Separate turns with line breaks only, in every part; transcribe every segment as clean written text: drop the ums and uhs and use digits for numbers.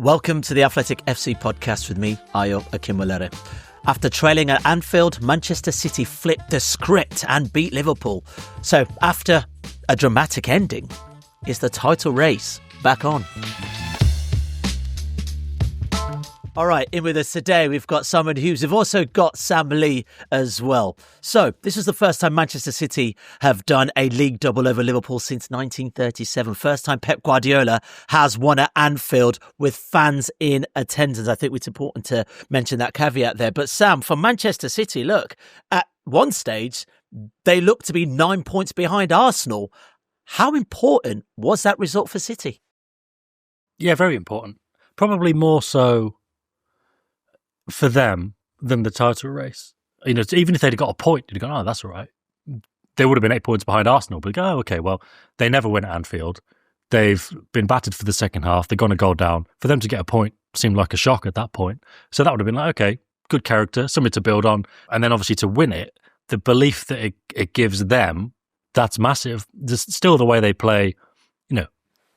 Welcome to the Athletic FC podcast with me, Ayo Akinwolere. After trailing at Anfield, Manchester City flipped the script and beat Liverpool. So after a dramatic ending, is the title race back on? All right, in with us today, we've got Simon Hughes. We've also got Sam Lee as well. So this is the first time Manchester City have done a league double over Liverpool since 1937. First time Pep Guardiola has won at Anfield with fans in attendance. I think it's important to mention that caveat there. But Sam, for Manchester City, look, at one stage, they looked to be 9 points behind Arsenal. How important was that result for City?
Yeah, very important. Probably more so for them than the title race. You know, even if they'd got a point, you'd go, oh, that's all right. They would have been 8 points behind Arsenal, but oh, okay, well, they never win at Anfield. They've been battered for the second half. They're going to go down. For them to get a point seemed like a shock at that point. So that would have been like, okay, good character, something to build on. And then obviously to win it, the belief that it gives them, that's massive. There's still the way they play, you know,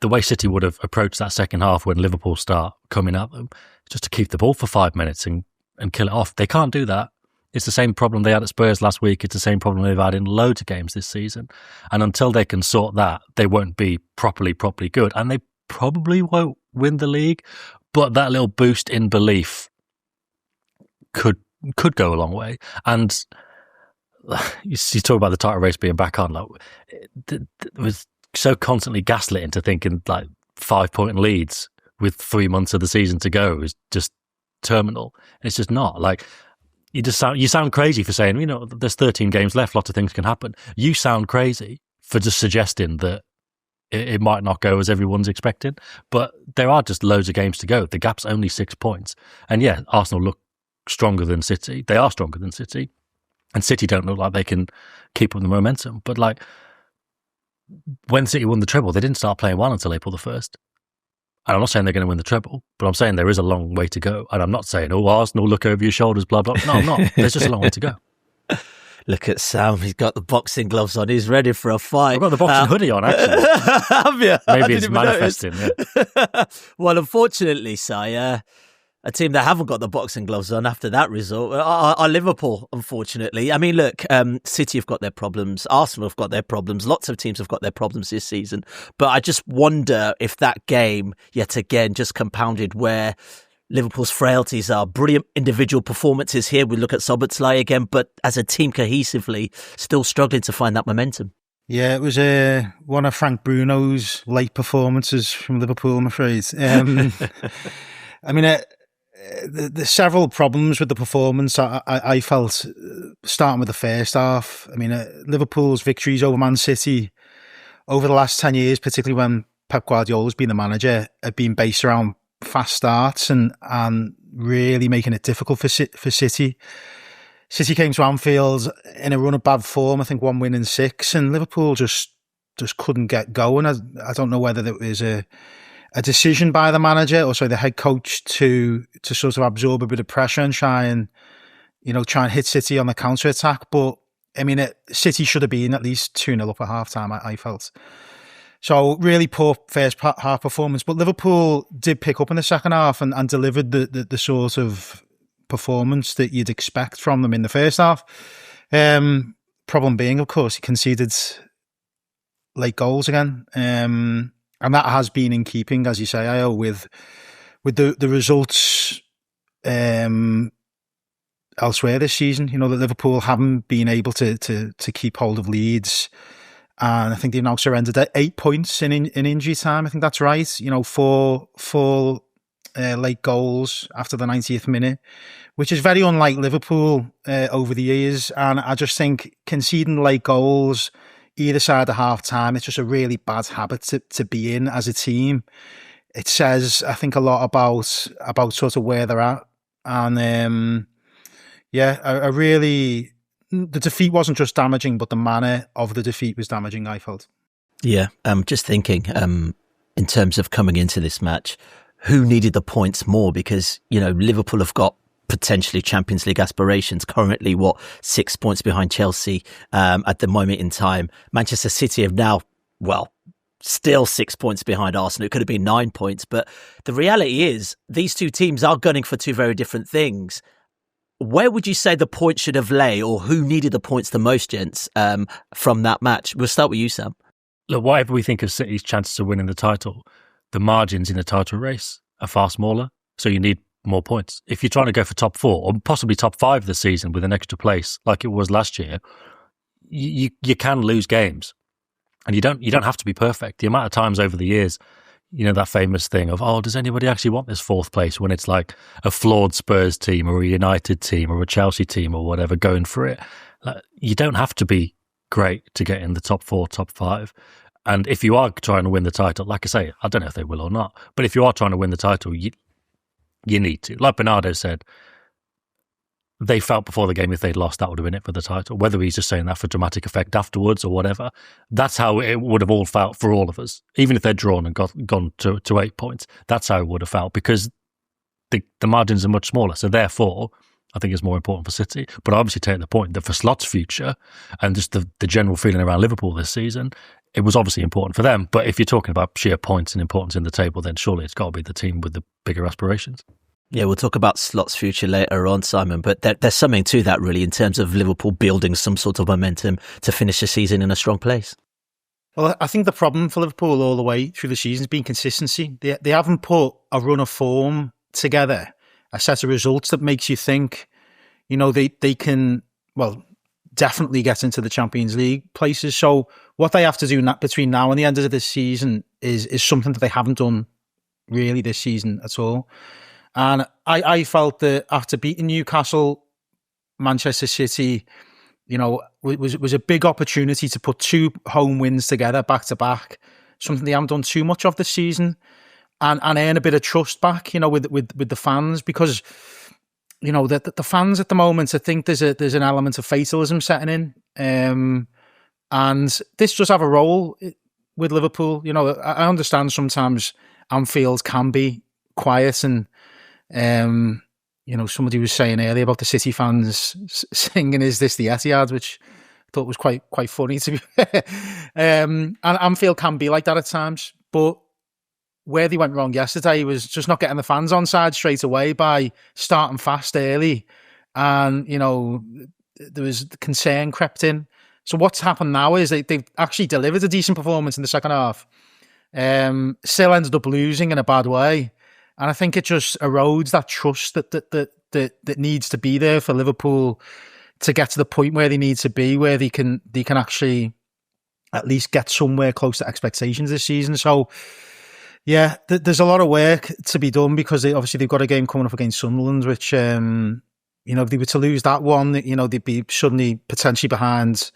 the way City would have approached that second half when Liverpool start coming at them, just to keep the ball for 5 minutes and kill it off. They can't do that. It's the same problem they had at Spurs last week. It's the same problem they've had in loads of games this season. And until they can sort that, they won't be properly good. And they probably won't win the league. But that little boost in belief could go a long way. And you talk about the title race being back on. Like, it was so constantly gaslit into thinking like 5 point leads with 3 months of the season to go is just terminal. And it's just not. Like, you sound crazy for saying, you know, there's 13 games left, lots of things can happen. You sound crazy for just suggesting that it might not go as everyone's expecting. But there are just loads of games to go. The gap's only 6 points. And yeah, Arsenal look stronger than City. They are stronger than City. And City don't look like they can keep up the momentum. But like, when City won the treble, they didn't start playing well until April the 1st. And I'm not saying they're going to win the treble, but I'm saying there is a long way to go. And I'm not saying, oh, Arsenal, look over your shoulders, blah, blah. No, I'm not. There's just a long way to go.
Look at Sam. He's got the boxing gloves on. He's ready for a fight.
I've got the boxing hoodie on, actually.
Have you?
Maybe it's manifesting. Yeah.
Well, unfortunately, Si, a team that haven't got the boxing gloves on after that result are Liverpool, unfortunately. I mean, look, City have got their problems. Arsenal have got their problems. Lots of teams have got their problems this season. But I just wonder if that game, yet again, just compounded where Liverpool's frailties are. Brilliant individual performances here. We look at Szoboszlai again, but as a team cohesively, still struggling to find that momentum.
Yeah, it was one of Frank Bruno's late performances from Liverpool, I'm afraid. I mean, there's several problems with the performance. I felt, starting with the first half. I mean, Liverpool's victories over Man City over the last 10 years, particularly when Pep Guardiola's been the manager, have been based around fast starts and really making it difficult for City. City came to Anfield in a run of bad form, I think 1 win in 6, and Liverpool just couldn't get going. I don't know whether there was a decision by the manager or the head coach to sort of absorb a bit of pressure and try and hit City on the counter attack. But I mean, City should have been at least 2-0 up at half time, I felt. So really poor first half performance. But Liverpool did pick up in the second half and delivered the sort of performance that you'd expect from them in the first half. Problem being, of course, he conceded late goals again. And that has been in keeping, as you say, with the results elsewhere this season. You know, that Liverpool haven't been able to keep hold of leads. And I think they've now surrendered at 8 points in injury time. I think that's right. You know, four late goals after the 90th minute, which is very unlike Liverpool over the years. And I just think conceding late goals either side of half time, it's just a really bad habit to be in as a team. It says, I think, a lot about sort of where they're at. And the defeat wasn't just damaging, but the manner of the defeat was damaging, I felt.
Yeah, just thinking in terms of coming into this match, who needed the points more? Because, you know, Liverpool have got potentially Champions League aspirations, currently 6 points behind Chelsea at the moment in time. Manchester City have now, still 6 points behind Arsenal. It could have been 9 points. But the reality is these two teams are gunning for two very different things. Where would you say the point should have lay, or who needed the points the most, gents, from that match? We'll start with you, Sam.
Look, whatever we think of City's chances of winning the title, the margins in the title race are far smaller. So you need more points. If you're trying to go for top 4 or possibly top 5 this season with an extra place like it was last year, you can lose games. And you don't have to be perfect. The amount of times over the years, that famous thing of, does anybody actually want this 4th place, when it's like a flawed Spurs team or a United team or a Chelsea team or whatever going for it. Like, you don't have to be great to get in the top 4, top 5. And if you are trying to win the title, like I say, I don't know if they will or not, but if you are trying to win the title, you need to. Like Bernardo said, they felt before the game if they'd lost, that would have been it for the title. Whether he's just saying that for dramatic effect afterwards or whatever, that's how it would have all felt for all of us. Even if they'd drawn and gone to 8 points, that's how it would have felt, because the margins are much smaller. So therefore, I think it's more important for City. But I obviously take the point that for Slot's future and just the general feeling around Liverpool this season, it was obviously important for them. But if you're talking about sheer points and importance in the table, then surely it's got to be the team with the bigger aspirations.
Yeah, we'll talk about Slot's future later on, Simon, but there's something to that really in terms of Liverpool building some sort of momentum to finish the season in a strong place.
Well, I think the problem for Liverpool all the way through the season has been consistency. They haven't put a run of form together, a set of results that makes you think, they can, definitely get into the Champions League places. So what they have to do between now and the end of this season is something that they haven't done really this season at all. And I felt that after beating Newcastle, Manchester City, was a big opportunity to put 2 home wins together back to back, something they haven't done too much of this season, and earn a bit of trust back, with the fans, because the fans at the moment, I think there's an element of fatalism setting in, and this does have a role with Liverpool. I understand sometimes Anfield can be quiet and. Somebody was saying earlier about the City fans singing "Is This the Etihad," which I thought was quite funny, to be fair. And Anfield can be like that at times, but where they went wrong yesterday was just not getting the fans on side straight away by starting fast early, and there was concern crept in. So what's happened now is they've actually delivered a decent performance in the second half. Still ended up losing in a bad way. And I think it just erodes that trust that needs to be there for Liverpool to get to the point where they need to be, where they can actually at least get somewhere close to expectations this season. So, yeah, there's a lot of work to be done, because they've got a game coming up against Sunderland, which, if they were to lose that one, they'd be suddenly potentially behind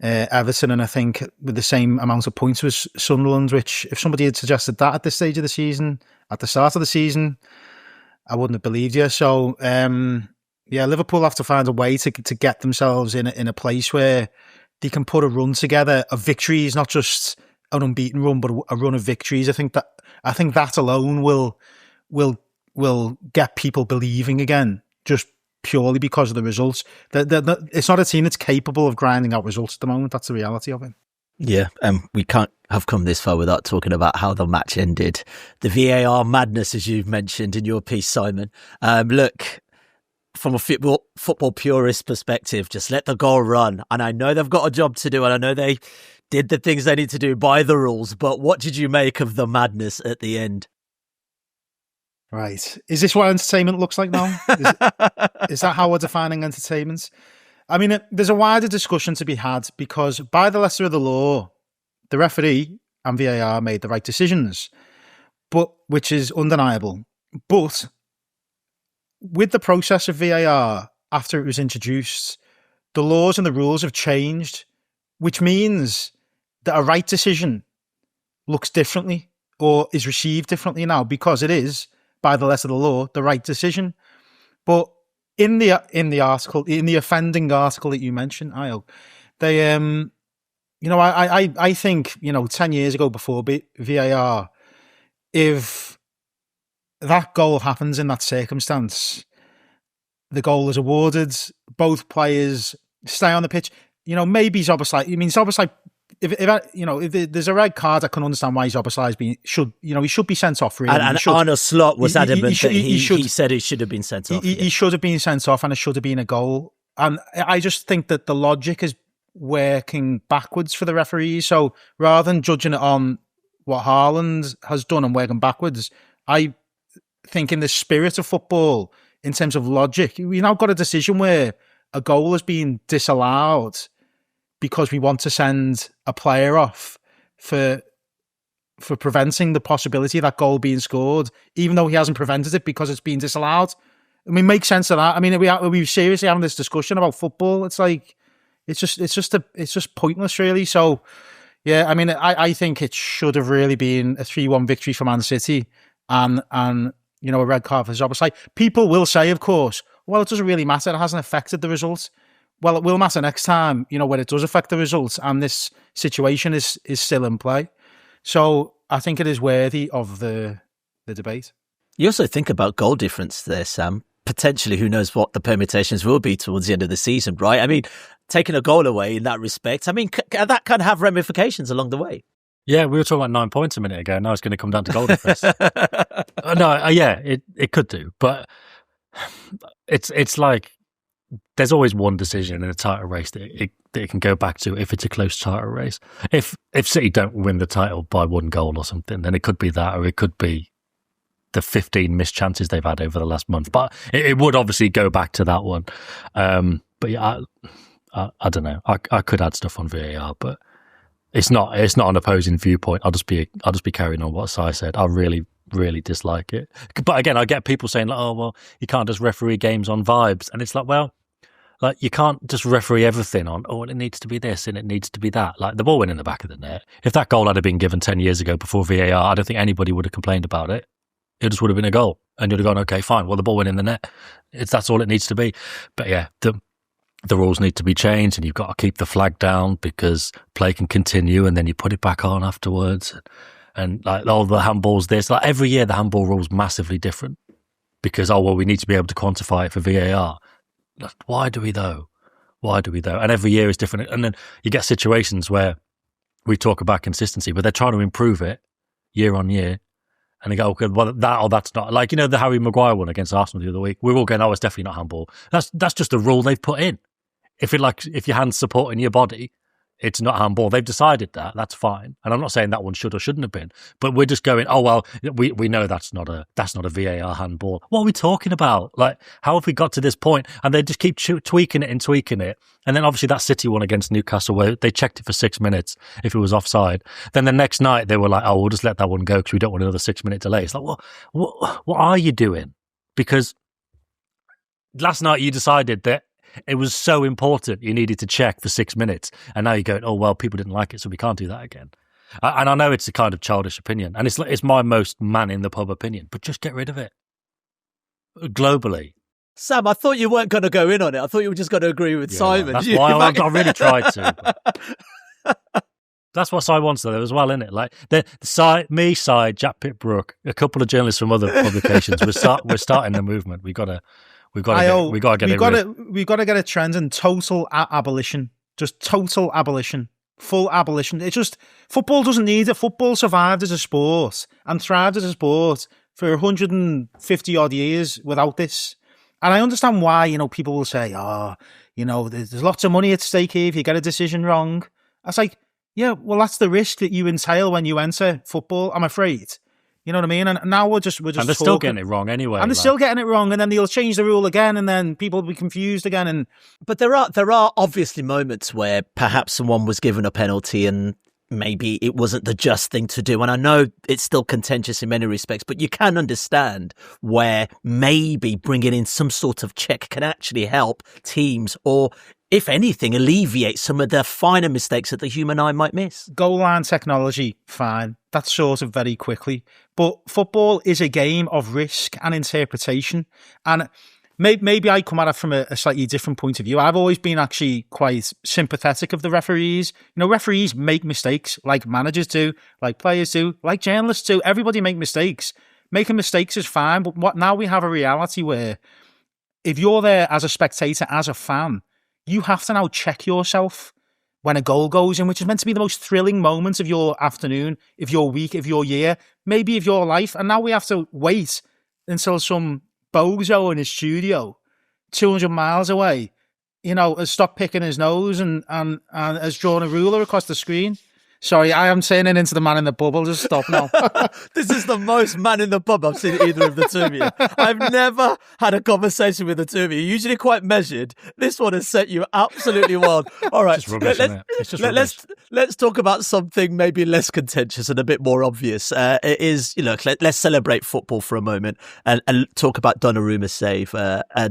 Everton, and I think with the same amount of points as Sunderland, which if somebody had suggested that at this stage of the season, at the start of the season, I wouldn't have believed you. So, Liverpool have to find a way to get themselves in a place where they can put a run together of victories, not just an unbeaten run, but a run of victories. I think that alone will get people believing again, just purely because of the results. It's not a team that's capable of grinding out results at the moment. That's the reality of it.
Yeah, we can't have come this far without talking about how the match ended. The VAR madness, as you've mentioned in your piece, Simon. Look, from a football purist perspective, just let the goal run. And I know they've got a job to do, and I know they did the things they need to do by the rules. But what did you make of the madness at the end?
Right. Is this what entertainment looks like now? Is that how we're defining entertainment? I mean, there's a wider discussion to be had, because by the letter of the law, the referee and VAR made the right decisions, which is undeniable. But with the process of VAR, after it was introduced, the laws and the rules have changed, which means that a right decision looks differently or is received differently now, because it is, by the letter of the law, the right decision. But in the article, in the offending article that you mentioned, Ayo, they I think 10 years ago, before VAR, if that goal happens in that circumstance, the goal is awarded, both players stay on the pitch. Maybe Szoboszlai. I mean, Szoboszlai if there's a red card, I can understand why Szoboszlai he should be sent off. Really,
and Arne Slot was adamant that he said he should have been sent off.
He should have been sent off, and it should have been a goal. And I just think that the logic is working backwards for the referees. So rather than judging it on what Haaland has done and working backwards, I think in the spirit of football, in terms of logic, we now got a decision where a goal has been disallowed because we want to send a player off for preventing the possibility of that goal being scored, even though he hasn't prevented it because it's been disallowed. I mean, make sense of that. I mean, we seriously having this discussion about football. It's like it's just pointless, really. So, yeah, I mean, I think it should have really been a 3-1 victory for Man City and a red card for Szoboszlai. People will say, of course, well, it doesn't really matter. It hasn't affected the results. Well, it will matter next time, when it does affect the results and this situation is still in play. So I think it is worthy of the debate.
You also think about goal difference there, Sam. Potentially, who knows what the permutations will be towards the end of the season, right? I mean, taking a goal away in that respect, I mean, that can have ramifications along the way.
Yeah, we were talking about 9 points a minute ago. Now it's going to come down to goal difference. It could do, but it's like there's always one decision in a title race that it can go back to if it's a close title race. If City don't win the title by 1 goal or something, then it could be that, or it could be the 15 missed chances they've had over the last month. But it would obviously go back to that one. But yeah, I don't know. I could add stuff on VAR, but it's not an opposing viewpoint. I'll just be carrying on what Si said. I really, really dislike it. But again, I get people saying, like, oh, well, you can't just referee games on vibes. And it's like, well, like, you can't just referee everything on, oh, it needs to be this and it needs to be that. Like, the ball went in the back of the net. If that goal had been given 10 years ago before VAR, I don't think anybody would have complained about it. It just would have been a goal. And you'd have gone, okay, fine. Well, the ball went in the net. That's all it needs to be. But yeah, the rules need to be changed, and you've got to keep the flag down because play can continue, and then you put it back on afterwards. And like all the handballs, like every year the handball rule's massively different because, we need to be able to quantify it for VAR. Why do we though? And every year is different. And then you get situations where we talk about consistency, but they're trying to improve it year on year. And they go, okay, well, that's not, like, the Harry Maguire one against Arsenal the other week. We're all going, it's definitely not handball. That's just a rule they've put in. If your hand's supporting your body, it's not handball. They've decided that. That's fine. And I'm not saying that one should or shouldn't have been, but we're just going, we know that's not a VAR handball. What are we talking about? Like, how have we got to this point? And they just keep tweaking it. And then obviously that City one against Newcastle where they checked it for 6 minutes if it was offside. Then the next night they were like, we'll just let that one go because we don't want another 6-minute delay. It's like, what are you doing? Because last night you decided that it was so important you needed to check for 6 minutes. And now you're going, people didn't like it, so we can't do that again. And I know it's a kind of childish opinion. And it's my most man-in-the-pub opinion. But just get rid of it. Globally.
Sam, I thought you weren't going to go in on it. I thought you were just going to agree with Simon.
That's why I really tried to. That's what Si wants, though, as well, isn't it? Like, Si, Jack Pitt-Brooke, a couple of journalists from other publications, we're starting the movement. We've got to get a
trend in total abolition. Just total abolition. Full abolition. It's just, football doesn't need it. Football survived as a sport and thrived as a sport for 150 odd years without this. And I understand why, people will say, there's lots of money at stake here if you get a decision wrong. I was like, yeah, well, that's the risk that you entail when you enter football, I'm afraid. You know what I mean? And now we're just
and they're still getting it wrong anyway.
And they're still getting it wrong, and then they'll change the rule again, and then people will be confused again.
But there are obviously moments where perhaps someone was given a penalty and maybe it wasn't the just thing to do. And I know it's still contentious in many respects, but you can understand where maybe bringing in some sort of check can actually help teams, or if anything, alleviate some of the finer mistakes that the human eye might miss.
Goal line technology, fine. That's sort of very quickly. But football is a game of risk and interpretation. And maybe I come at it from a slightly different point of view. I've always been actually quite sympathetic of the referees. Referees make mistakes like managers do, like players do, like journalists do. Everybody make mistakes. Making mistakes is fine. But now we have a reality where if you're there as a spectator, as a fan, you have to now check yourself when a goal goes in, which is meant to be the most thrilling moment of your afternoon, of your week, of your year, maybe of your life. And now we have to wait until some bozo in his studio, 200 miles away, has stopped picking his nose and has drawn a ruler across the screen. Sorry, I am turning into the man in the bubble. Just stop now.
This is the most man in the pub I've seen either of the two of you. I've never had a conversation with the two of you. You're usually quite measured. This one has set you absolutely wild. All right, let's talk about something maybe less contentious and a bit more obvious. It is, let's celebrate football for a moment and talk about Donnarumma's save,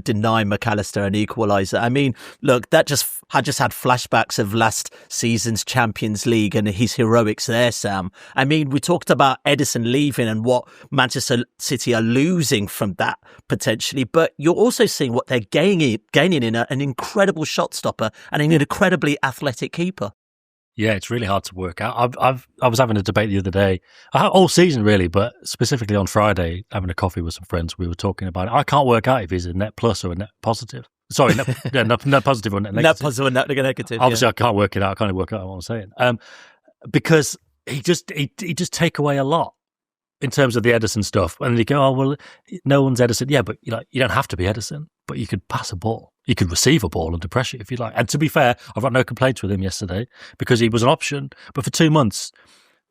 denying McAllister an equaliser. I mean, look, I just had flashbacks of last season's Champions League and his heroics there, Sam. I mean, we talked about Ederson leaving and what Manchester City are losing from that potentially, but you're also seeing what they're gaining in an incredible shot stopper and an incredibly athletic keeper.
Yeah, it's really hard to work out. I was having a debate the other day, all season really, but specifically on Friday, having a coffee with some friends, we were talking about it. I can't work out if he's a net plus or a net positive. Sorry, net positive or net negative.
Net positive or net negative.
Obviously, yeah. I can't work it out. I can't work out what I'm saying. Because he just take away a lot in terms of the Ederson stuff. And you go, oh, well, no one's Ederson. Yeah, but you don't have to be Ederson, but you could pass a ball. You could receive a ball under pressure if you like. And to be fair, I've got no complaints with him yesterday because he was an option. But for 2 months,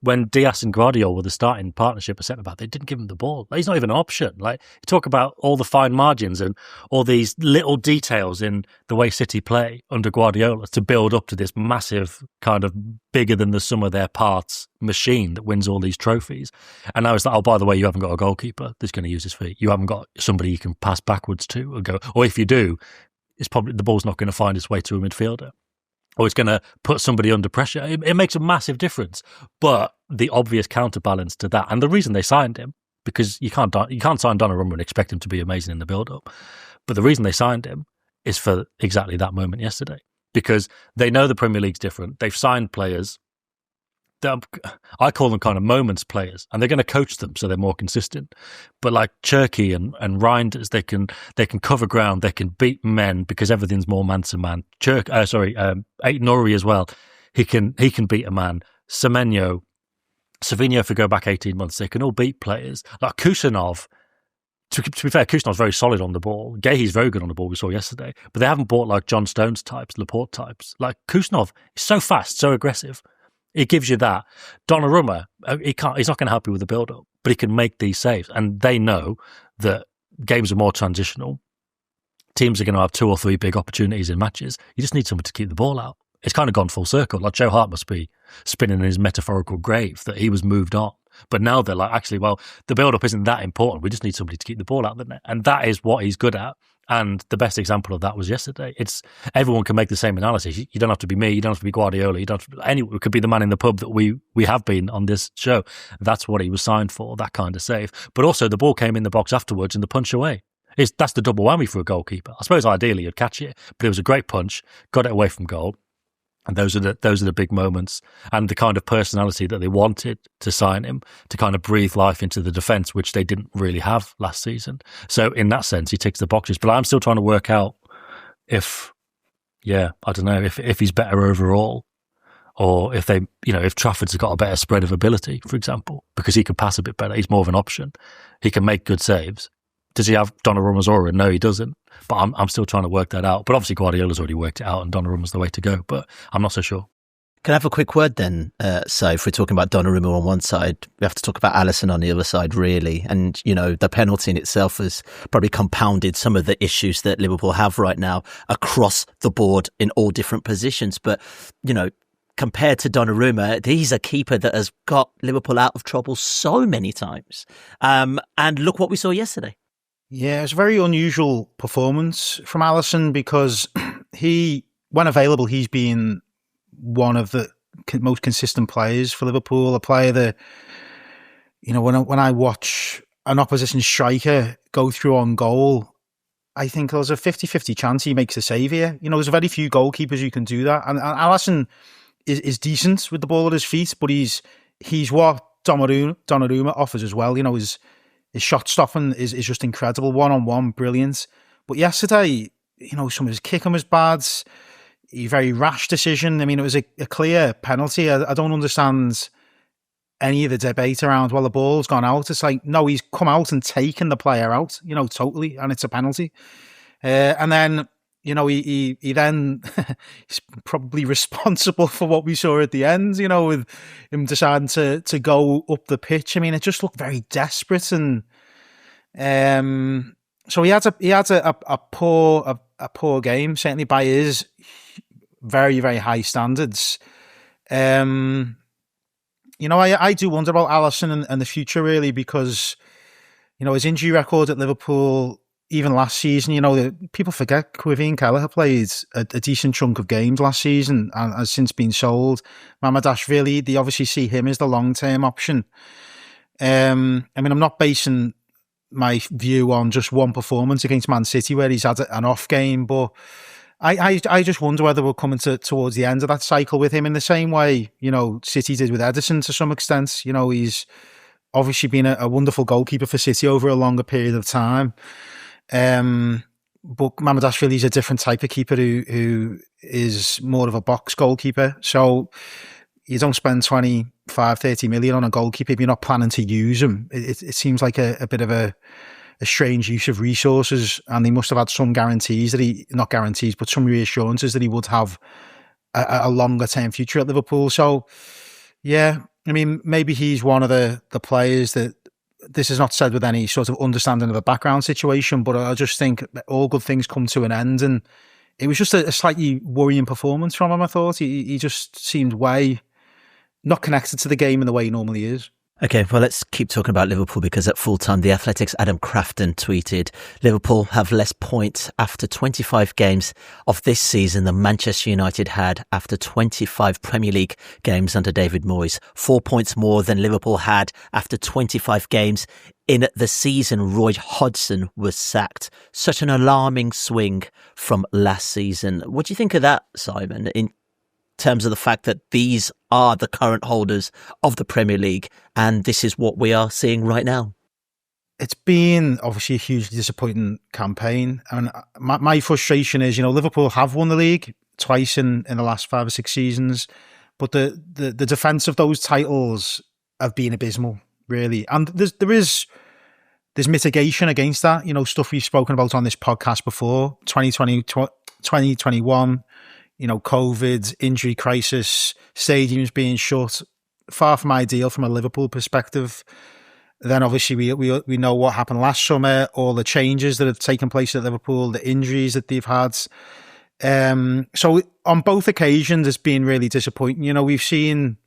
when Diaz and Guardiola were the starting partnership at centre-back, they didn't give him the ball. He's not even an option. You talk about all the fine margins and all these little details in the way City play under Guardiola to build up to this massive kind of bigger than the sum of their parts machine that wins all these trophies. And now it's like, oh, by the way, you haven't got a goalkeeper that's going to use his feet. You haven't got somebody you can pass backwards to or go. Or if you do, it's probably the ball's not going to find its way to a midfielder. Or it's going to put somebody under pressure. It makes a massive difference. But the obvious counterbalance to that, and the reason they signed him, because you can't sign Donnarumma and expect him to be amazing in the build-up. But the reason they signed him is for exactly that moment yesterday. Because they know the Premier League's different. They've signed players. I call them kind of moments players, and they're going to coach them so they're more consistent. But like Cherky and Reinders, they can cover ground, they can beat men because everything's more man to man. Aït-Nouri as well, he can beat a man. Semenyo, Savinho, if we go back 18 months, they can all beat players. Like Kusanov, to be fair, Kusanov's very solid on the ball. Guehi's very good on the ball, we saw yesterday. But they haven't bought like John Stones types, Laporte types. Like Kusanov is so fast, so aggressive. It gives you that. Donnarumma, he's not going to help you with the build-up, but he can make these saves. And they know that games are more transitional. Teams are going to have 2 or 3 big opportunities in matches. You just need someone to keep the ball out. It's kind of gone full circle. Like Joe Hart must be spinning in his metaphorical grave that he was moved on. But now they're like, actually, well, the build-up isn't that important. We just need somebody to keep the ball out of the net. And that is what he's good at. And the best example of that was yesterday. Everyone can make the same analysis. You don't have to be me. You don't have to be Guardiola. You don't have to, anyone. It could be the man in the pub that we have been on this show. That's what he was signed for, that kind of save. But also the ball came in the box afterwards and the punch away. That's the double whammy for a goalkeeper. I suppose ideally you'd catch it, but it was a great punch, got it away from goal. And those are the big moments and the kind of personality that they wanted to sign him to kind of breathe life into the defence, which they didn't really have last season. So in that sense, he ticks the boxes. But I'm still trying to work out if he's better overall or if if Trafford's got a better spread of ability, for example, because he can pass a bit better. He's more of an option. He can make good saves. Does he have Donnarumma's aura? No, he doesn't. But I'm still trying to work that out. But obviously Guardiola's already worked it out and Donnarumma's the way to go. But I'm not so sure.
Can I have a quick word then? So if we're talking about Donnarumma on one side, we have to talk about Alisson on the other side, really. And, the penalty in itself has probably compounded some of the issues that Liverpool have right now across the board in all different positions. But, compared to Donnarumma, he's a keeper that has got Liverpool out of trouble so many times. And look what we saw yesterday.
Yeah, it's a very unusual performance from Alisson because when available, he's been one of the most consistent players for Liverpool. A player that, when I watch an opposition striker go through on goal, I think there's a 50-50 chance he makes a save here. There's very few goalkeepers who can do that. And Alisson is decent with the ball at his feet, but he's what Donnarumma offers as well. His shot stopping is just incredible. 1-on-1, brilliant. But yesterday, some of his kicking was bad. a very rash decision. I mean, it was a clear penalty. I don't understand any of the debate around, well, the ball's gone out. It's like, no, he's come out and taken the player out, totally, and it's a penalty. And then, he then he's probably responsible for what we saw at the end, with him deciding to go up the pitch. I mean, it just looked very desperate, and so he had a poor game, certainly by his very, very high standards. I do wonder about Alisson and the future, really, because, his injury record at Liverpool, even last season, people forget Kevin Kelleher played a decent chunk of games last season and has since been sold. Mamardashvili, they obviously see him as the long-term option. I'm not basing my view on just one performance against Man City where he's had an off game, but I just wonder whether we're coming towards the end of that cycle with him in the same way, City did with Ederson to some extent. He's obviously been a wonderful goalkeeper for City over a longer period of time. But Mamardashvili is a different type of keeper who is more of a box goalkeeper. So you don't spend 25, 30 million on a goalkeeper if you're not planning to use him. It seems like a bit of a strange use of resources, and he must have had some guarantees not guarantees, but some reassurances that he would have a longer term future at Liverpool. So, yeah, I mean, maybe he's one of the players that, this is not said with any sort of understanding of the background situation, but I just think all good things come to an end, and it was just a slightly worrying performance from him, I thought. He just seemed way not connected to the game in the way he normally is.
Okay, well, let's keep talking about Liverpool, because at full time, the Athletic's Adam Crafton tweeted, Liverpool have less points after 25 games of this season than Manchester United had after 25 Premier League games under David Moyes. 4 points more than Liverpool had after 25 games in the season Roy Hodgson was sacked. Such an alarming swing from last season. What do you think of that, Simon, in terms of the fact that these are the current holders of the Premier League and this is what we are seeing right now?
It's been obviously a hugely disappointing campaign. I mean, my frustration is, Liverpool have won the league twice in the last 5 or 6 seasons, but the defence of those titles have been abysmal, really. And there's mitigation against that, stuff we've spoken about on this podcast before, 2020, 2021, COVID, injury crisis, stadiums being shut, far from ideal from a Liverpool perspective. Then obviously we know what happened last summer, all the changes that have taken place at Liverpool, the injuries that they've had. So on both occasions, it's been really disappointing. We've seen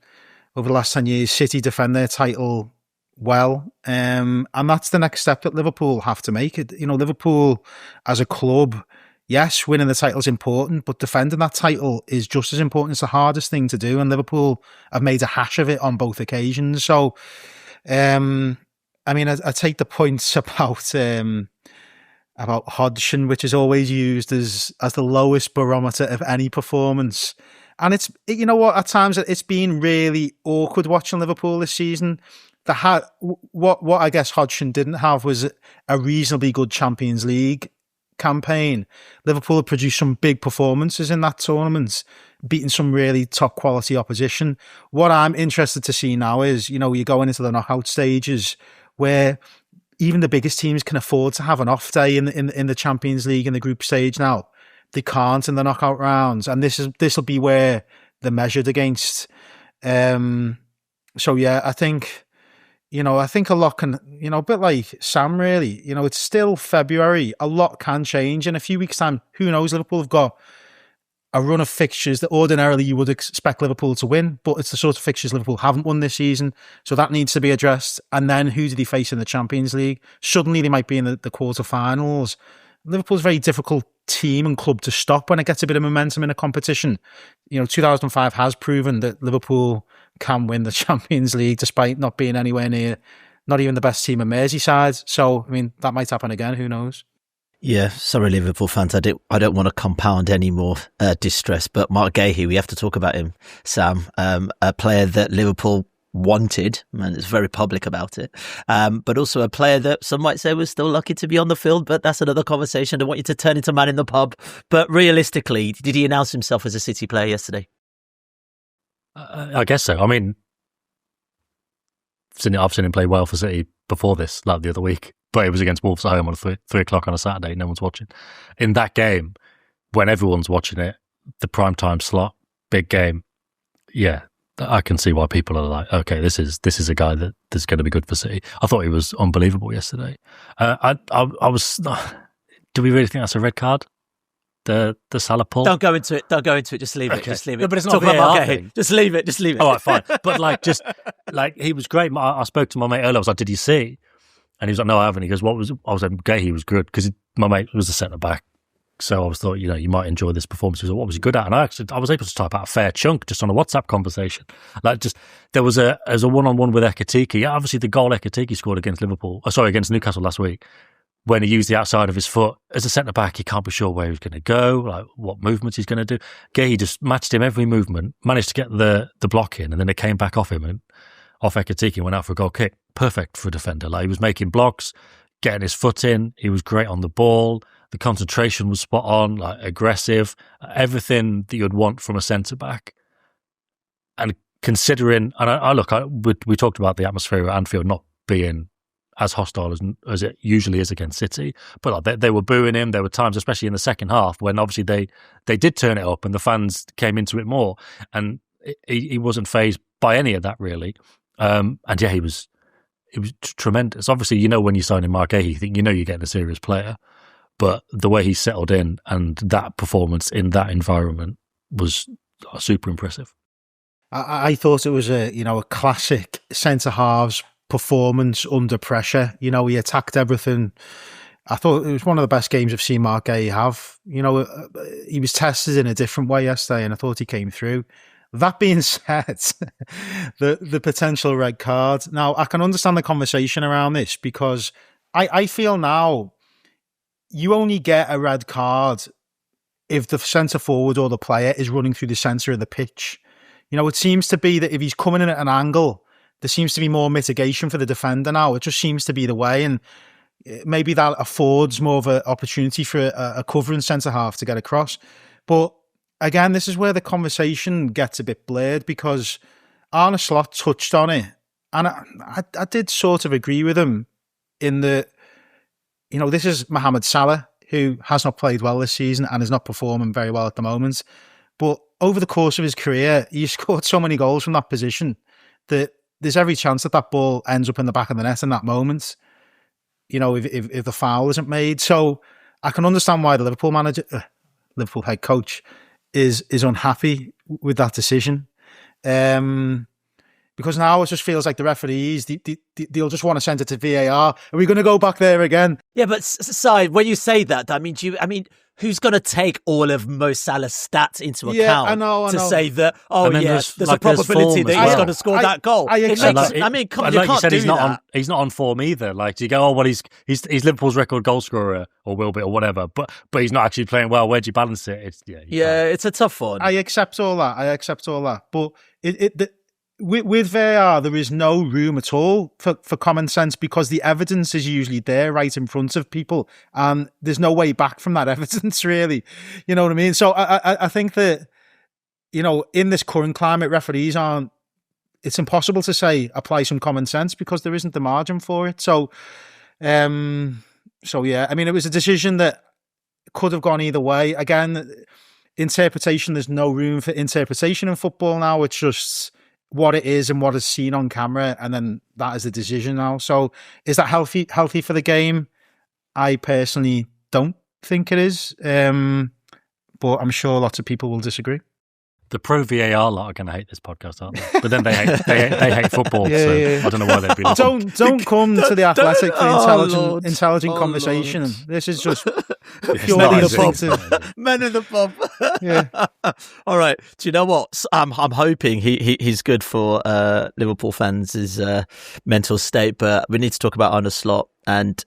over the last 10 years, City defend their title well. And that's the next step that Liverpool have to make. Liverpool as a club, yes, winning the title is important, but defending that title is just as important. It's the hardest thing to do, and Liverpool have made a hash of it on both occasions. So, I take the points about Hodgson, which is always used as the lowest barometer of any performance. And it's, at times it's been really awkward watching Liverpool this season. What I guess Hodgson didn't have was a reasonably good Champions League campaign. Liverpool have produced some big performances in that tournament, beating some really top quality opposition. What I'm interested to see now is, you're going into the knockout stages where even the biggest teams can afford to have an off day in the Champions League in the group stage now. They can't in the knockout rounds, and this will be where they're measured against. So yeah, I think a lot can, a bit like Sam, really, it's still February. A lot can change in a few weeks' time. Who knows? Liverpool have got a run of fixtures that ordinarily you would expect Liverpool to win, but it's the sort of fixtures Liverpool haven't won this season. So that needs to be addressed. And then who do they face in the Champions League? Suddenly they might be in the quarterfinals. Liverpool's a very difficult team and club to stop when it gets a bit of momentum in a competition. 2005 has proven that Liverpool can win the Champions League despite not being anywhere near, not even the best team in Merseyside. So, that might happen again. Who knows?
Yeah, sorry, Liverpool fans. I don't want to compound any more distress, but Marc Guehi, we have to talk about him, Sam. A player that Liverpool wanted, and it's very public about it, but also a player that some might say was still lucky to be on the field, but that's another conversation. I don't want you to turn into man in the pub. But realistically, did he announce himself as a City player yesterday?
I guess so. I mean, I've seen him play well for City before this, like the other week, but it was against Wolves at home on 3 o'clock on a Saturday. No one's watching. In that game, when everyone's watching it, the prime time slot, big game, yeah, I can see why people are like, okay, this is a guy that's going to be good for City. I thought he was unbelievable yesterday. I was. Do we really think that's a red card? The Salah pull?
Don't go into it. Just leave it.
Okay.
Just leave it.
No, but it's not VAR thing.
Just leave it.
All right, fine. But he was great. I spoke to my mate earlier. I was like, did you see? And he was like, no, I haven't. He goes, what was? I was like, Guehi was good because my mate was a centre back. So I was thought, you might enjoy this performance. He was like, what was he good at? And I was able to type out a fair chunk just on a WhatsApp conversation. There was a one-on-one with Ekitike. Yeah, obviously the goal Ekitike scored against against Newcastle last week, when he used the outside of his foot as a centre-back, he can't be sure where he's going to go, like what movements he's going to do. Guehi just matched him every movement, managed to get the block in, and then it came back off him and off Ekitike and went out for a goal kick. Perfect for a defender. Like, he was making blocks, getting his foot in. He was great on the ball. The concentration was spot on, like aggressive, everything that you'd want from a centre-back. And considering, and we talked about the atmosphere at Anfield not being as hostile as it usually is against City, but they were booing him. There were times, especially in the second half, when obviously they did turn it up and the fans came into it more, and he wasn't fazed by any of that really. And yeah, he was tremendous. Obviously, when you sign in Marc Guehi, you think you're getting a serious player, but the way he settled in and that performance in that environment was super impressive.
I thought it was a classic centre halves performance under pressure. He attacked everything. I thought it was one of the best games I've seen Marc Guehi have. He was tested in a different way yesterday, and I thought he came through. That being said, the potential red card. Now, I can understand the conversation around this, because I feel now you only get a red card if the centre forward or the player is running through the centre of the pitch. It seems to be that if he's coming in at an angle, there seems to be more mitigation for the defender now. It just seems to be the way, and maybe that affords more of an opportunity for a covering centre-half to get across. But again, this is where the conversation gets a bit blurred, because Arne Slot touched on it, and I did sort of agree with him in the, this is Mohamed Salah, who has not played well this season and is not performing very well at the moment. But over the course of his career, he scored so many goals from that position that there's every chance that ball ends up in the back of the net in that moment, if the foul isn't made. So I can understand why the Liverpool head coach is unhappy with that decision. Because now it just feels like the referees, they'll just want to send it to VAR. Are we going to go back there again?
Yeah, but Sai, when you say that, who's going to take all of Mo Salah's stats into account
I know.
Say that, there's a probability that he's going to score that goal?
Like
you can't do that.
He's not on form either. Like, do you go, he's Liverpool's record goal scorer, or will be, or whatever, but he's not actually playing well. Where'd you balance it?
It's a tough one.
I accept all that. But with VAR, there is no room at all for common sense, because the evidence is usually there right in front of people, and there's no way back from that evidence, really. You know what I mean? So I think that, in this current climate, referees it's impossible to say apply some common sense, because there isn't the margin for it. So yeah, it was a decision that could have gone either way. Again, interpretation, there's no room for interpretation in football now. It's just what it is and what is seen on camera, and then that is the decision now. So is that healthy for the game? I personally don't think it is, but I'm sure lots of people will disagree.
The pro VAR lot are going to hate this podcast, aren't they? But then they hate football, I don't know why they'd be listening.
Don't come to the Athletic for intelligent conversation. Lord. This is just purely the
men in the pub.
Yeah.
All right. Do you know what? I'm hoping he's good for Liverpool fans' mental state, but we need to talk about Arne Slot. And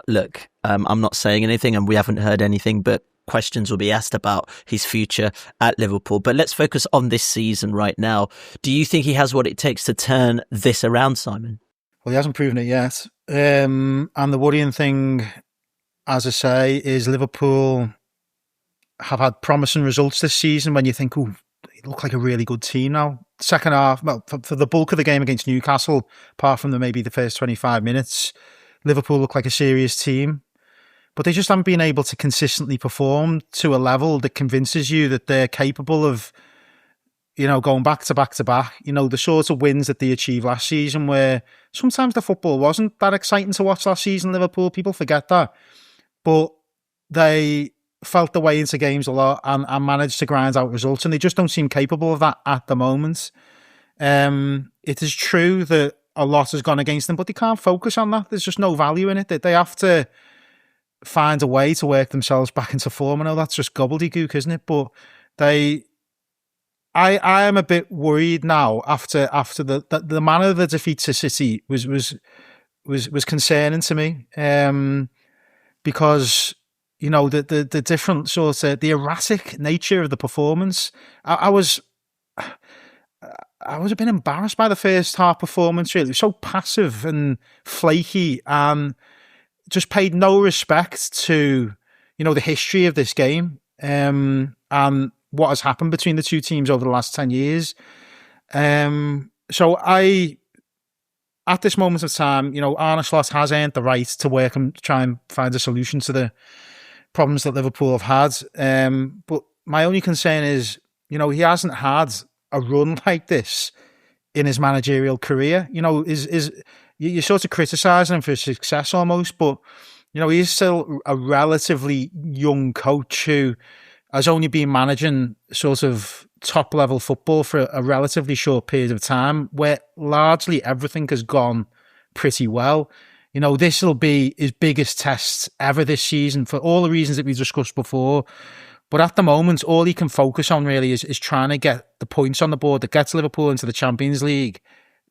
look, I'm not saying anything, and we haven't heard anything, but questions will be asked about his future at Liverpool. But let's focus on this season right now. Do you think he has what it takes to turn this around, Simon?
Well, he hasn't proven it yet. And the worrying thing, as I say, is Liverpool have had promising results this season when you think, oh, they look like a really good team now. Second half, well, for the bulk of the game against Newcastle, apart from maybe the first 25 minutes, Liverpool look like a serious team. But they just haven't been able to consistently perform to a level that convinces you that they're capable of, going back to back to back. The sort of wins that they achieved last season, where sometimes the football wasn't that exciting to watch last season, Liverpool. People forget that. But they felt the way into games a lot and managed to grind out results, and they just don't seem capable of that at the moment. It is true that a lot has gone against them, but they can't focus on that. There's just no value in it. They have to find a way to work themselves back into form. I know that's just gobbledygook, isn't it? But I am a bit worried now after the manner of the defeat to City was concerning to me, because the different sort of the erratic nature of the performance. I was a bit embarrassed by the first half performance. Really, it was so passive and flaky, and just paid no respect to the history of this game and what has happened between the two teams over the last 10 years. So at this moment of time, Arne Slot has earned the right to work and try and find a solution to the problems that Liverpool have had. But my only concern is, he hasn't had a run like this in his managerial career. You're sort of criticising him for his success almost, but he's still a relatively young coach who has only been managing sort of top level football for a relatively short period of time, where largely everything has gone pretty well. This will be his biggest test ever this season for all the reasons that we discussed before. But at the moment, all he can focus on really is trying to get the points on the board that gets Liverpool into the Champions League.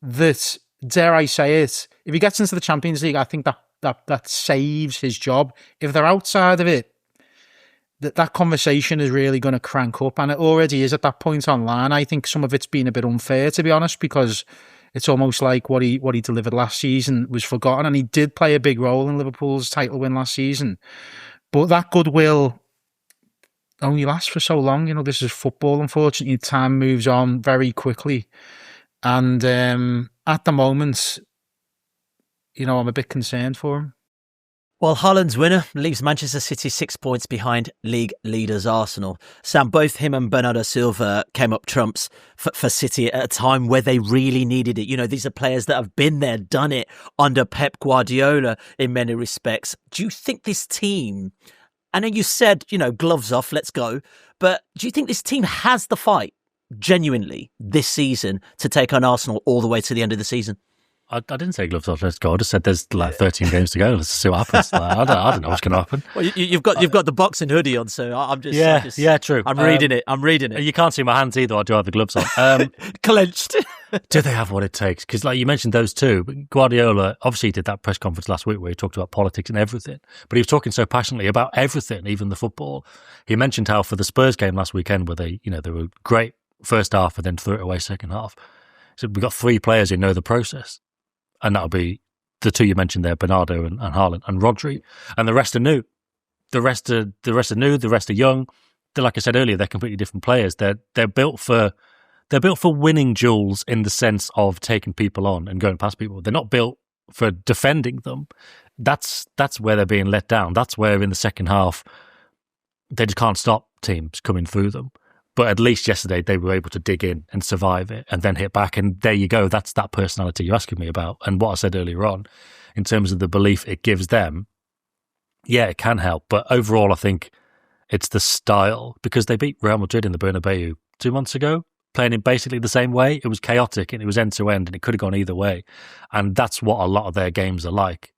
That, dare I say it, if he gets into the Champions League, I think that saves his job. If they're outside of it, that conversation is really going to crank up, and it already is at that point online. I think some of it's been a bit unfair, to be honest, because it's almost like what he delivered last season was forgotten, and he did play a big role in Liverpool's title win last season. But that goodwill only lasts for so long. This is football, unfortunately. Time moves on very quickly, and at the moment, I'm a bit concerned for him.
Well, Haaland's winner leaves Manchester City 6 points behind league leaders Arsenal. Sam, both him and Bernardo Silva came up trumps for City at a time where they really needed it. These are players that have been there, done it under Pep Guardiola in many respects. Do you think this team, I know you said, gloves off, let's go, but do you think this team has the fight genuinely this season to take on Arsenal all the way to the end of the season?
I didn't say gloves off, let's go. I just said there's 13 games to go. Let's see what happens. I don't know what's going to happen.
Well, you've got the boxing hoodie on, so I'm just...
Yeah, true.
I'm reading it. You
can't see my hands either. I do have the gloves on.
Clenched.
Do they have what it takes? Because like you mentioned those two, but Guardiola obviously did that press conference last week where he talked about politics and everything, but he was talking so passionately about everything, even the football. He mentioned how for the Spurs game last weekend where they were great first half and then threw it away second half. So we've got 3 players who know the process. And that'll be the 2 you mentioned there, Bernardo and Haaland and Rodri. And the rest are new. The rest are new. The rest are young. Like I said earlier, they're completely different players. They're built for winning duels in the sense of taking people on and going past people. They're not built for defending them. That's where they're being let down. That's where in the second half they just can't stop teams coming through them. But at least yesterday they were able to dig in and survive it and then hit back. And there you go. That's that personality you're asking me about. And what I said earlier on, in terms of the belief it gives them, yeah, it can help. But overall, I think it's the style, because they beat Real Madrid in the Bernabeu 2 months ago, playing in basically the same way. It was chaotic and it was end to end and it could have gone either way. And that's what a lot of their games are like,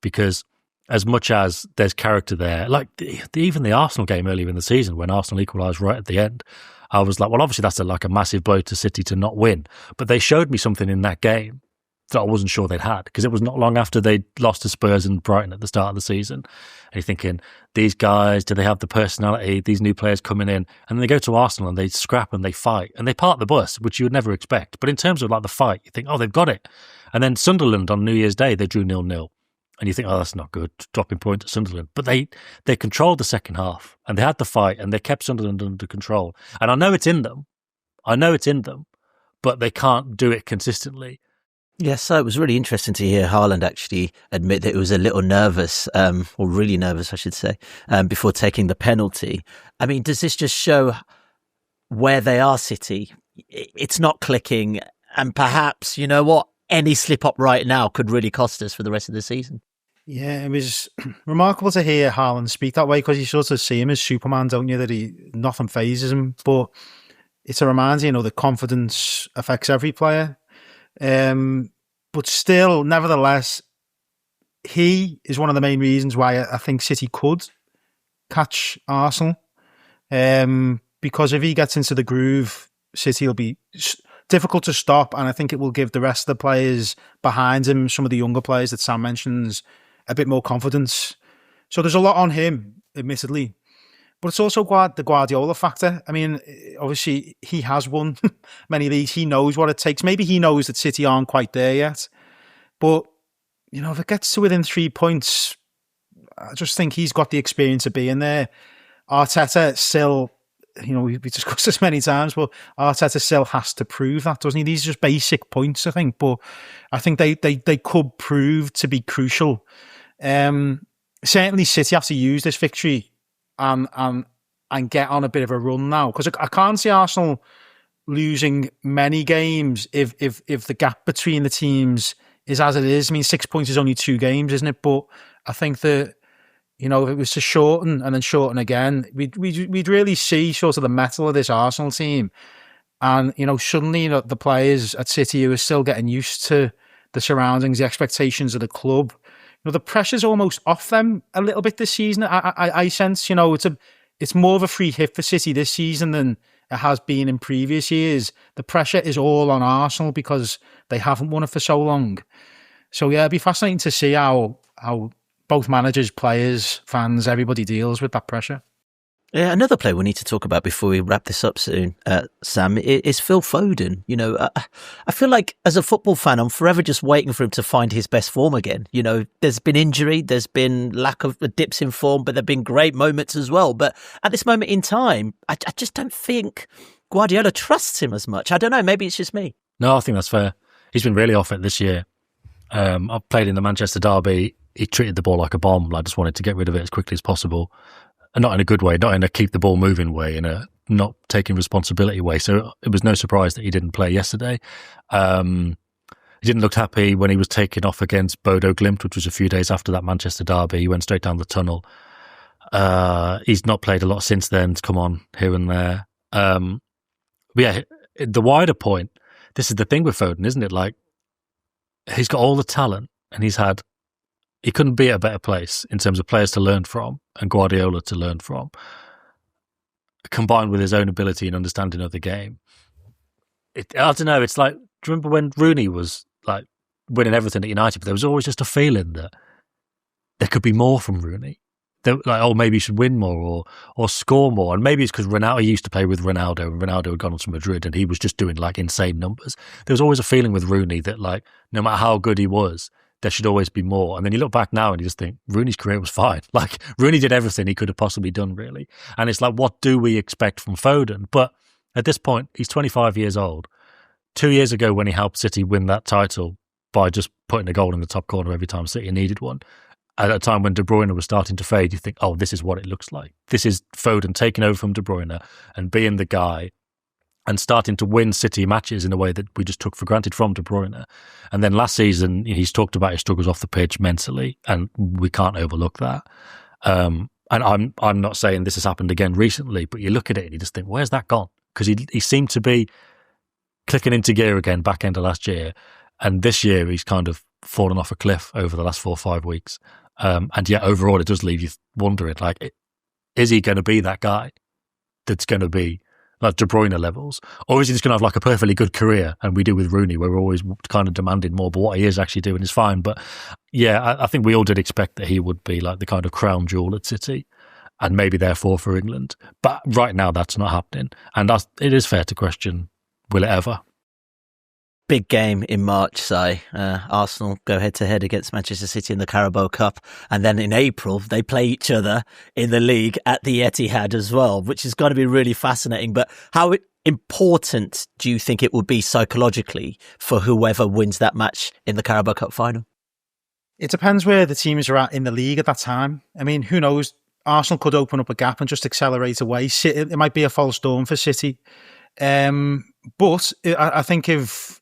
because as much as there's character there, like even the Arsenal game earlier in the season when Arsenal equalised right at the end, I was like, well, obviously that's a massive blow to City to not win. But they showed me something in that game that I wasn't sure they'd had, because it was not long after they lost to Spurs and Brighton at the start of the season. And you're thinking, these guys, do they have the personality? These new players coming in, and then they go to Arsenal and they scrap and they fight and they park the bus, which you would never expect. But in terms of like the fight, you think, oh, they've got it. And then Sunderland on New Year's Day, they drew 0-0. And you think, oh, that's not good, dropping points at Sunderland. But they controlled the second half, and they had the fight, and they kept Sunderland under control. And I know it's in them, but they can't do it consistently.
Yeah, so it was really interesting to hear Haaland actually admit that he was a little nervous, or really nervous, I should say, before taking the penalty. I mean, does this just show where they are, City? It's not clicking, and perhaps, you know what, any slip up right now could really cost us for the rest of the season.
Yeah, it was remarkable to hear Haaland speak that way, because you sort of see him as Superman, don't you, that nothing phases him. But it's a reminder, that confidence affects every player. But still, nevertheless, he is one of the main reasons why I think City could catch Arsenal. Because if he gets into the groove, City will be difficult to stop, and I think it will give the rest of the players behind him, some of the younger players that Sam mentions, a bit more confidence. So there's a lot on him, admittedly. But it's also the Guardiola factor. I mean, obviously, he has won many leagues. He knows what it takes. Maybe he knows that City aren't quite there yet. But, if it gets to within 3 points, I just think he's got the experience of being there. Arteta still, we've discussed this many times, but Arteta still has to prove that, doesn't he? These are just basic points, I think. But I think they could prove to be crucial. Certainly, City have to use this victory and get on a bit of a run now, because I can't see Arsenal losing many games if the gap between the teams is as it is. I mean, 6 points is only 2 games, isn't it? But I think that if it was to shorten and then shorten again, we'd really see sort of the mettle of this Arsenal team, and suddenly the players at City who are still getting used to the surroundings, the expectations of the club. The pressure's almost off them a little bit this season. I sense, it's more of a free hit for City this season than it has been in previous years. The pressure is all on Arsenal because they haven't won it for so long. So yeah, it'd be fascinating to see how both managers, players, fans, everybody deals with that pressure.
Yeah, another player we need to talk about before we wrap this up soon, Sam, is Phil Foden. I feel like as a football fan, I'm forever just waiting for him to find his best form again. There's been injury, there's been lack of dips in form, but there've been great moments as well. But at this moment in time, I just don't think Guardiola trusts him as much. I don't know, maybe it's just me.
No, I think that's fair. He's been really off it this year. I've played in the Manchester derby. He treated the ball like a bomb. I just wanted to get rid of it as quickly as possible. And not in a good way, not in a keep the ball moving way, in a not taking responsibility way. So it was no surprise that he didn't play yesterday. He didn't look happy when he was taken off against Bodo Glimt, which was a few days after that Manchester derby. He went straight down the tunnel. He's not played a lot since then to come on here and there. But yeah, the wider point, this is the thing with Foden, isn't it? Like, he's got all the talent, and he couldn't be at a better place in terms of players to learn from and Guardiola to learn from, combined with his own ability and understanding of the game. I don't know, it's like, do you remember when Rooney was like winning everything at United, but there was always just a feeling that there could be more from Rooney. Like, maybe he should win more or score more. And maybe it's because Ronaldo used to play with Ronaldo, and Ronaldo had gone on to Madrid and he was just doing like insane numbers. There was always a feeling with Rooney that, like, no matter how good he was, there should always be more. And then you look back now and you just think Rooney's career was fine. Like, Rooney did everything he could have possibly done, really. And it's like, what do we expect from Foden? But at this point, he's 25 years old. 2 years ago, when he helped City win that title by just putting a goal in the top corner every time City needed one, at a time when De Bruyne was starting to fade, you think, oh, this is what it looks like. This is Foden taking over from De Bruyne and being the guy and starting to win City matches in a way that we just took for granted from De Bruyne. And then last season, he's talked about his struggles off the pitch mentally, and we can't overlook that. And I'm not saying this has happened again recently, but you look at it and you just think, where's that gone? Because he seemed to be clicking into gear again back end of last year. And this year, he's kind of fallen off a cliff over the last 4 or 5 weeks. And yet overall, it does leave you wondering, like, is he going to be that guy that's going to be like De Bruyne levels? Or is he just going to have like a perfectly good career, and we do with Rooney, where we're always kind of demanding more, but what he is actually doing is fine. But yeah, I think we all did expect that he would be like the kind of crown jewel at City, and maybe therefore for England. But right now that's not happening. And it is fair to question, will it ever?
Big game in March, Si. Arsenal go head-to-head against Manchester City in the Carabao Cup. And then in April, they play each other in the league at the Etihad as well, which is going to be really fascinating. But how important do you think it will be psychologically for whoever wins that match in the Carabao Cup final?
It depends where the teams are at in the league at that time. I mean, who knows? Arsenal could open up a gap and just accelerate away. It might be a false dawn for City. But I think if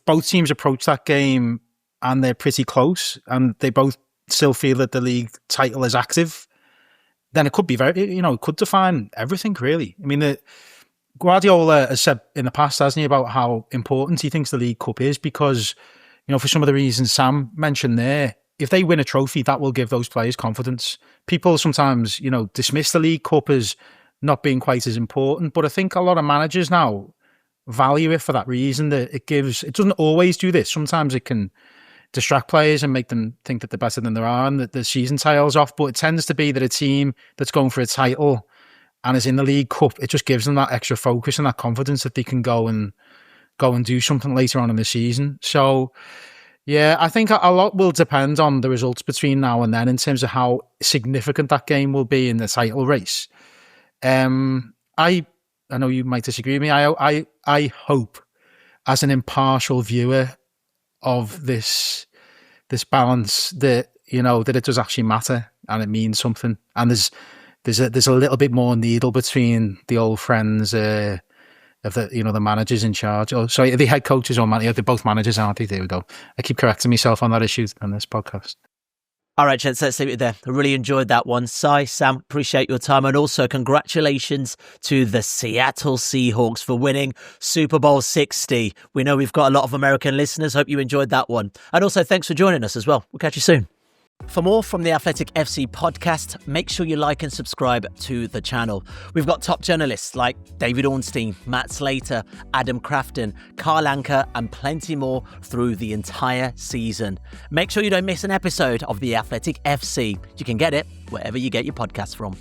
both teams approach that game and they're pretty close and they both still feel that the league title is active, then it could be it could define everything, really. I mean, Guardiola has said in the past, hasn't he, about how important he thinks the League Cup is because, for some of the reasons Sam mentioned there, if they win a trophy, that will give those players confidence. People sometimes, dismiss the League Cup as not being quite as important, but I think a lot of managers now value it for that reason, that it doesn't always do this. Sometimes it can distract players and make them think that they're better than they are and that the season tails off, but it tends to be that a team that's going for a title and is in the League Cup, it just gives them that extra focus and that confidence that they can go and do something later on in the season. So yeah, I think a lot will depend on the results between now and then in terms of how significant that game will be in the title race. I know you might disagree with me. I hope, as an impartial viewer of this balance, that that it does actually matter and it means something. And there's a little bit more needle between the old friends of the managers in charge. Oh, sorry, the head coaches or they're both managers, aren't they? There we go. I keep correcting myself on that issue on this podcast.
All right, gents, let's leave it there. I really enjoyed that one. Si, Sam, appreciate your time. And also congratulations to the Seattle Seahawks for winning Super Bowl 60. We know we've got a lot of American listeners. Hope you enjoyed that one. And also thanks for joining us as well. We'll catch you soon. For more from the Athletic FC podcast, make sure you like and subscribe to the channel. We've got top journalists like David Ornstein, Matt Slater, Adam Crafton, Carl Anker, and plenty more through the entire season. Make sure you don't miss an episode of the Athletic FC. You can get it wherever you get your podcasts from.